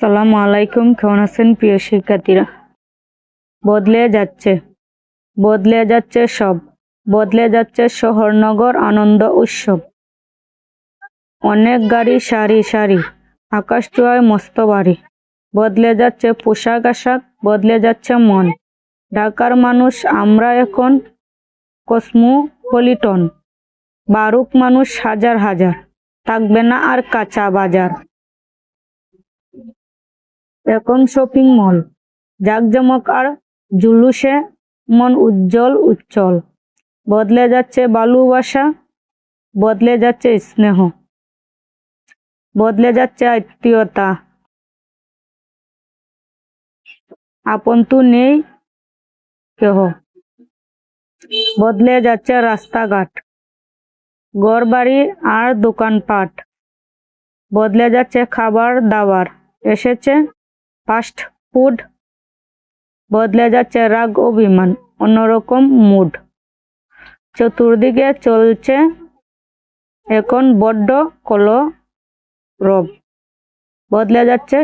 সালামু আলাইকুম, কেমন আছেন প্রিয় শিক্ষার্থীরা? বদলে যাচ্ছে সব, বদলে যাচ্ছে শহর নগর আনন্দ উৎসব। অনেক গাড়ি সারি সারি, আকাশ ছোঁয়ায় মস্ত বাড়ি। বদলে যাচ্ছে পোশাক আশাক, বদলে যাচ্ছে মন। ঢাকার মানুষ আমরা এখন কসমোপলিটন। বারুক মানুষ হাজার হাজার, থাকবে না আর কাঁচা বাজার। এখন শপিং মল, জাঁকজমক আর জুলুসে মন উজ্জ্বল উচ্ছল। বদলে যাচ্ছে ভালোবাসা, বদলে যাচ্ছে স্নেহ, বদলে যাচ্ছে আত্মীয়তা। আপন তো নেই কেহ। বদলে যাচ্ছে রাস্তাঘাট, ঘরবাড়ি আর দোকানপাট। বদলে যাচ্ছে খাবার দাবার, এসেছে ফাস্ট ফুড। বদলে যাচ্ছে রাগ অভিমান, অন্যরকম মুড। চতুর্দিকে চলছে এখন বড্ড কলরব। বদলে যাচ্ছে